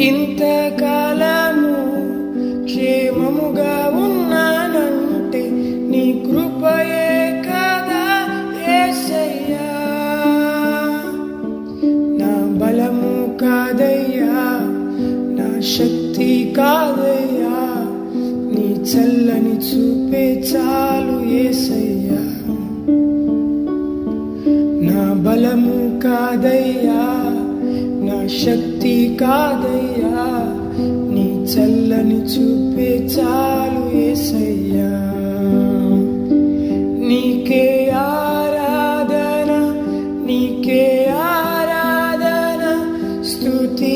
ఇంతకాలము క్షేమముగా ఉన్నానంటే నీ కృపయే కదా యేసయ్యా. నా బలము కాదయ్యా, నా శక్తి కాదయ్యా, నీ చల్లని చూపే చాలు యేసయ్యా. నా బలము కాదయ్యా, నా శక్తి కాదయ్యా, నీ చల్లని చూపే చాలు యేసయ్యా. నీకే ఆరాధన, నీకే ఆరాధన, స్తుతి